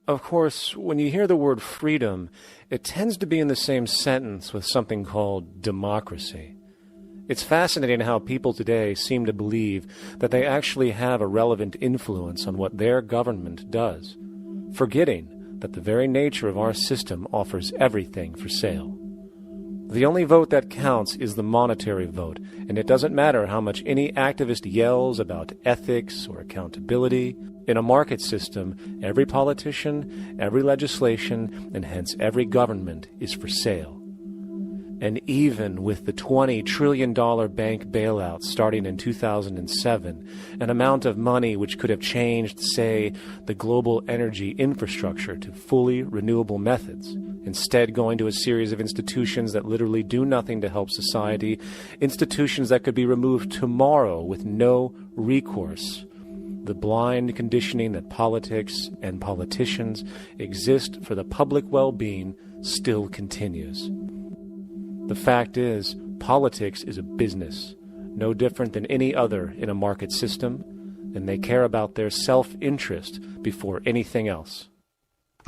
Of course, when you hear the word freedom, it tends to be in the same sentence with something called democracy. It's fascinating how people today seem to believe that they actually have a relevant influence on what their government does, forgetting that the very nature of our system offers everything for sale. The only vote that counts is the monetary vote, and it doesn't matter how much any activist yells about ethics or accountability. In a market system, every politician, every legislation, and hence every government is for sale. And even with the $20 trillion bank bailout starting in 2007, an amount of money which could have changed, say, the global energy infrastructure to fully renewable methods, instead going to a series of institutions that literally do nothing to help society, institutions that could be removed tomorrow with no recourse. The blind conditioning that politics and politicians exist for the public well-being still continues. The fact is, politics is a business, no different than any other in a market system, and they care about their self-interest before anything else.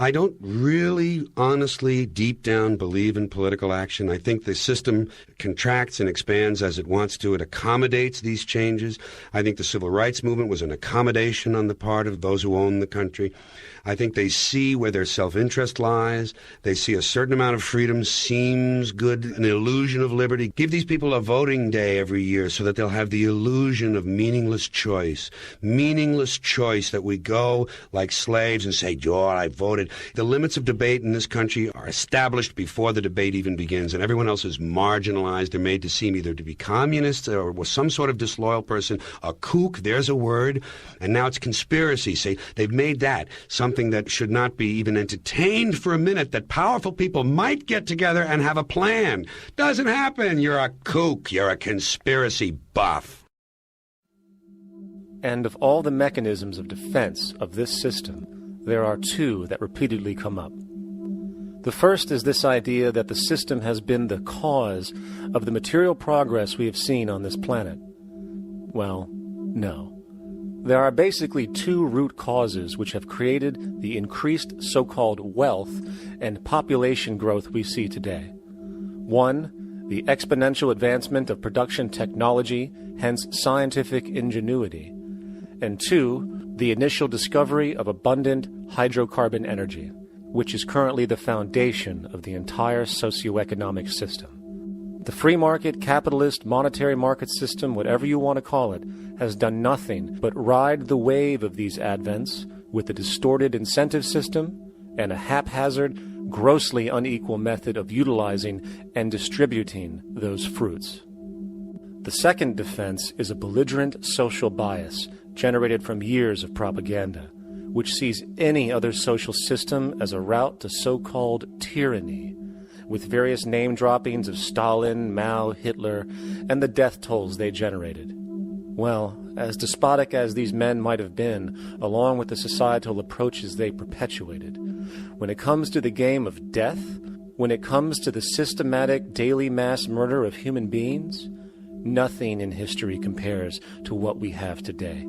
I don't really, honestly, deep down believe in political action. I think the system contracts and expands as it wants to. It accommodates these changes. I think the civil rights movement was an accommodation on the part of those who own the country. I think they see where their self-interest lies. They see a certain amount of freedom seems good, an illusion of liberty. Give these people a voting day every year so that they'll have the illusion of meaningless choice. Meaningless choice that we go like slaves and say, "Joe, I voted." The limits of debate in this country are established before the debate even begins, and everyone else is marginalized. They're made to seem either to be communists or some sort of disloyal person. A kook, there's a word. And now it's conspiracy. Say, they've made that something that should not be even entertained for a minute, that powerful people might get together and have a plan. Doesn't happen. You're a kook. You're a conspiracy buff. And of all the mechanisms of defense of this system, there are two that repeatedly come up. The first is this idea that the system has been the cause of the material progress we have seen on this planet. Well, no. There are basically two root causes which have created the increased so-called wealth and population growth we see today. One, the exponential advancement of production technology, hence scientific ingenuity. And two, the initial discovery of abundant hydrocarbon energy, which is currently the foundation of the entire socioeconomic system. The free market, capitalist, monetary market system, whatever you want to call it, has done nothing but ride the wave of these advents with a distorted incentive system and a haphazard, grossly unequal method of utilizing and distributing those fruits. The second defense is a belligerent social bias generated from years of propaganda, which sees any other social system as a route to so-called tyranny, with various name droppings of Stalin, Mao, Hitler, and the death tolls they generated. Well, as despotic as these men might have been, along with the societal approaches they perpetuated, when it comes to the game of death, when it comes to the systematic daily mass murder of human beings, nothing in history compares to what we have today.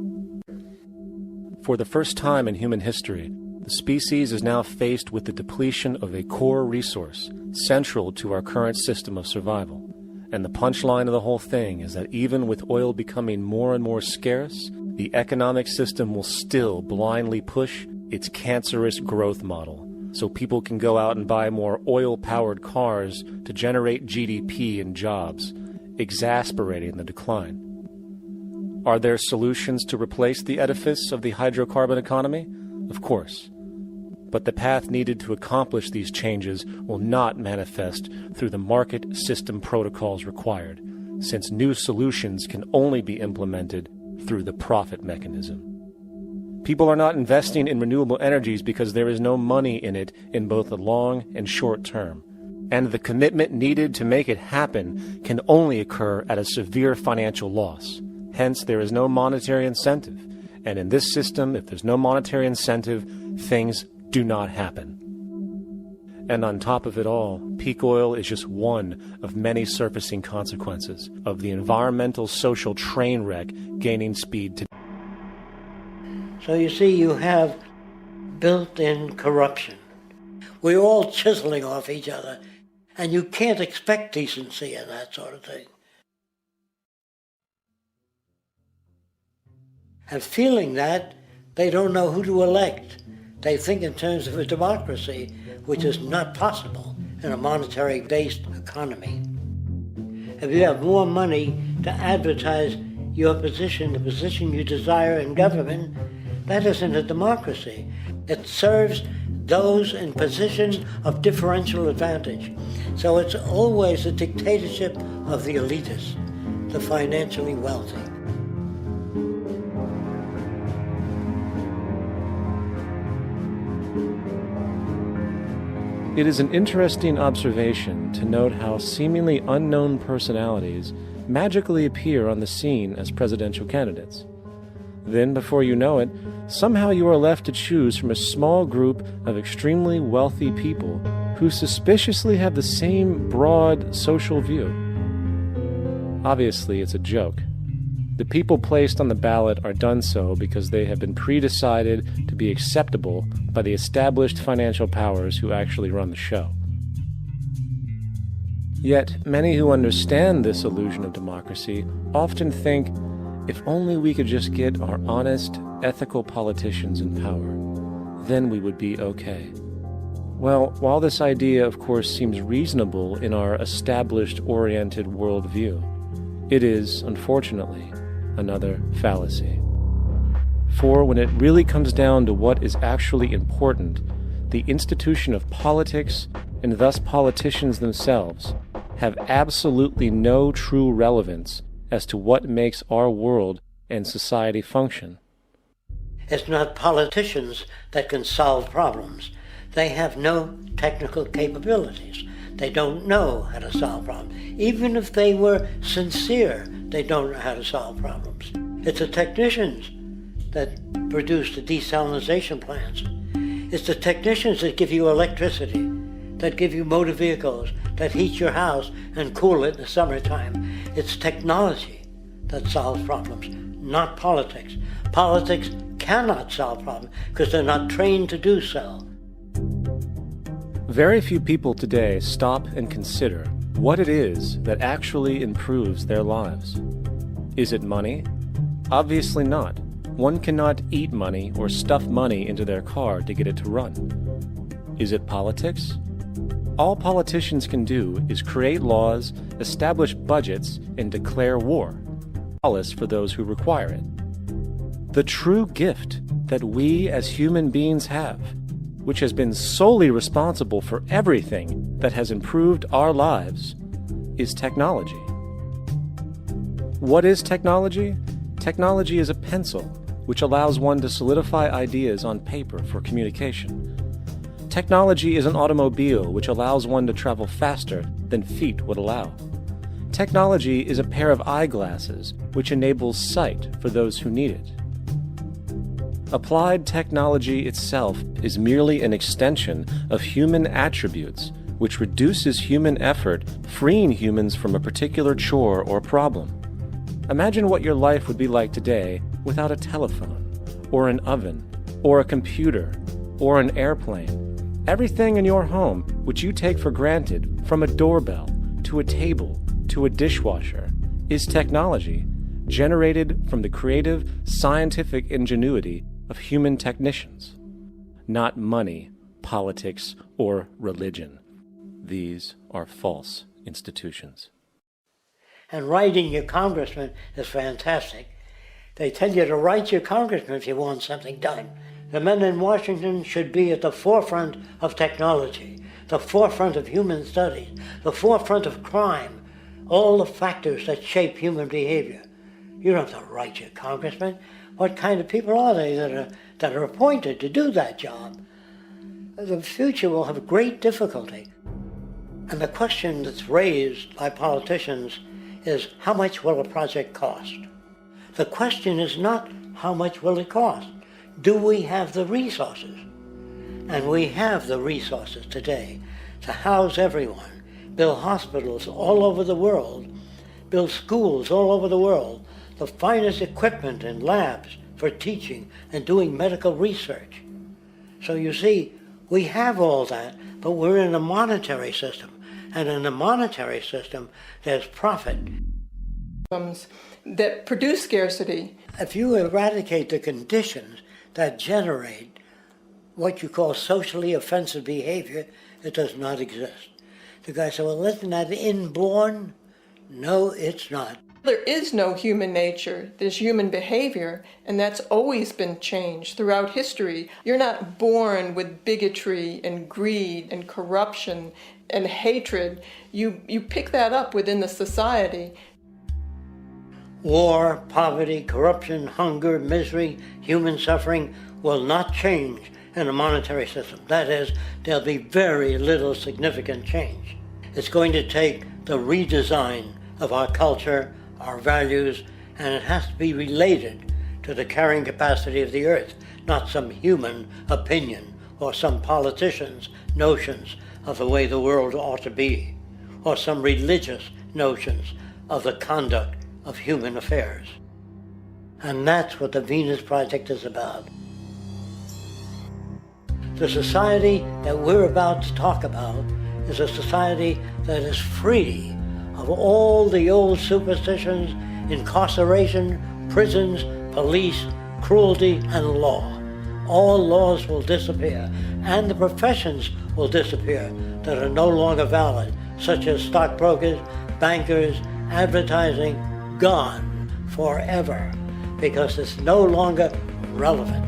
For the first time in human history, the species is now faced with the depletion of a core resource central to our current system of survival. And the punchline of the whole thing is that even with oil becoming more and more scarce, the economic system will still blindly push its cancerous growth model, so people can go out and buy more oil-powered cars to generate GDP and jobs, exasperating the decline. Are there solutions to replace the edifice of the hydrocarbon economy? Of course. But the path needed to accomplish these changes will not manifest through the market system protocols required, since new solutions can only be implemented through the profit mechanism. People are not investing in renewable energies because there is no money in it in both the long and short term, and the commitment needed to make it happen can only occur at a severe financial loss. Hence, there is no monetary incentive. And in this system, if there's no monetary incentive, things do not happen. And on top of it all, peak oil is just one of many surfacing consequences of the environmental social train wreck gaining speed today. So you see, you have built-in corruption. We're all chiseling off each other, and you can't expect decency in that sort of thing. And feeling that, they don't know who to elect. They think in terms of a democracy, which is not possible in a monetary-based economy. If you have more money to advertise your position, the position you desire in government, that isn't a democracy. It serves those in positions of differential advantage. So it's always a dictatorship of the elitists, the financially wealthy. It is an interesting observation to note how seemingly unknown personalities magically appear on the scene as presidential candidates. Then, before you know it, somehow you are left to choose from a small group of extremely wealthy people who suspiciously have the same broad social view. Obviously, it's a joke. The people placed on the ballot are done so because they have been pre-decided to be acceptable by the established financial powers who actually run the show. Yet, many who understand this illusion of democracy often think, if only we could just get our honest, ethical politicians in power, then we would be okay. Well, while this idea, of course, seems reasonable in our established-oriented worldview, it is, unfortunately, another fallacy. For when it really comes down to what is actually important, the institution of politics, and thus politicians themselves, have absolutely no true relevance as to what makes our world and society function. It's not politicians that can solve problems. They have no technical capabilities. They don't know how to solve problems. Even if they were sincere, they don't know how to solve problems. It's the technicians that produce the desalination plants. It's the technicians that give you electricity, that give you motor vehicles, that heat your house and cool it in the summertime. It's technology that solves problems, not politics. Politics cannot solve problems because they're not trained to do so. Very few people today stop and consider what it is that actually improves their lives. Is it money? Obviously not. One cannot eat money or stuff money into their car to get it to run. Is it politics? All politicians can do is create laws, establish budgets, and declare war. Lawless for those who require it. The true gift that we as human beings have, which has been solely responsible for everything that has improved our lives, is technology. What is technology? Technology is a pencil, which allows one to solidify ideas on paper for communication. Technology is an automobile, which allows one to travel faster than feet would allow. Technology is a pair of eyeglasses, which enables sight for those who need it. Applied technology itself is merely an extension of human attributes, which reduces human effort, freeing humans from a particular chore or problem. Imagine what your life would be like today without a telephone, or an oven, or a computer, or an airplane. Everything in your home, which you take for granted, from a doorbell, to a table, to a dishwasher, is technology, generated from the creative, scientific ingenuity of human technicians. Not money, politics, or religion. These are false institutions. And writing your congressman is fantastic. They tell you to write your congressman if you want something done. The men in Washington should be at the forefront of technology, the forefront of human studies, the forefront of crime, all the factors that shape human behavior. You don't have to write your congressman. What kind of people are they that are appointed to do that job? The future will have great difficulty. And the question that's raised by politicians is, how much will a project cost? The question is not, how much will it cost? Do we have the resources? And we have the resources today to house everyone, build hospitals all over the world, build schools all over the world, the finest equipment and labs for teaching and doing medical research. So you see, we have all that, but we're in a monetary system. And in a monetary system, there's profit. That produce scarcity. If you eradicate the conditions that generate what you call socially offensive behavior, it does not exist. The guy said, well, isn't that inborn? No, it's not. There is no human nature. There's human behavior, and that's always been changed throughout history. You're not born with bigotry and greed and corruption and hatred. You pick that up within the society. War, poverty, corruption, hunger, misery, human suffering will not change in a monetary system. That is, there'll be very little significant change. It's going to take the redesign of our culture, our values, and it has to be related to the carrying capacity of the earth, not some human opinion or some politician's notions of the way the world ought to be, or some religious notions of the conduct of human affairs. And that's what the Venus Project is about. The society that we're about to talk about is a society that is free of all the old superstitions, incarceration, prisons, police, cruelty, and law. All laws will disappear, and the professions will disappear that are no longer valid, such as stockbrokers, bankers, advertising, gone forever, because it's no longer relevant.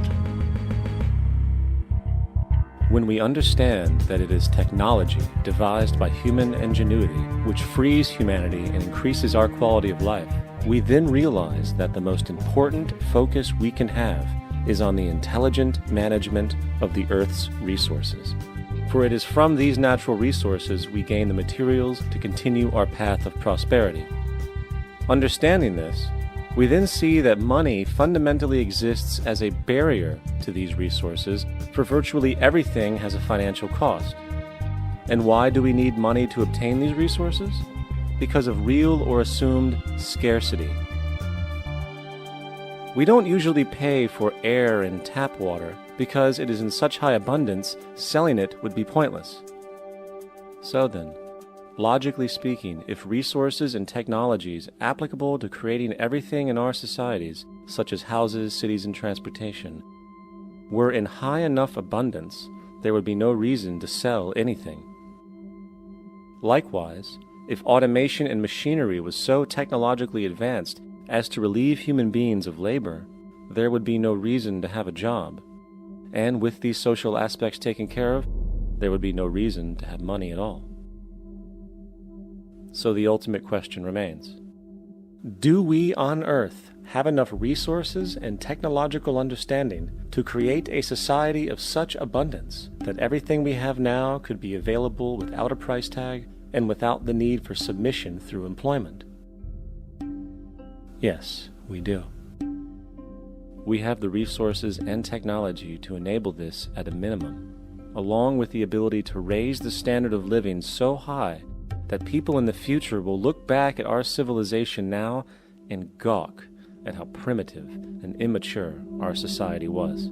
When we understand that it is technology devised by human ingenuity which frees humanity and increases our quality of life, we then realize that the most important focus we can have is on the intelligent management of the Earth's resources. For it is from these natural resources we gain the materials to continue our path of prosperity. Understanding this, we then see that money fundamentally exists as a barrier to these resources, for virtually everything has a financial cost. And why do we need money to obtain these resources? Because of real or assumed scarcity. We don't usually pay for air and tap water because it is in such high abundance, selling it would be pointless. So then, logically speaking, if resources and technologies applicable to creating everything in our societies, such as houses, cities, and transportation, were in high enough abundance, there would be no reason to sell anything. Likewise, if automation and machinery was so technologically advanced as to relieve human beings of labor, there would be no reason to have a job. And with these social aspects taken care of, there would be no reason to have money at all. So the ultimate question remains: do we on Earth have enough resources and technological understanding to create a society of such abundance that everything we have now could be available without a price tag and without the need for submission through employment? Yes, we do. We have the resources and technology to enable this at a minimum, along with the ability to raise the standard of living so high that people in the future will look back at our civilization now and gawk at how primitive and immature our society was.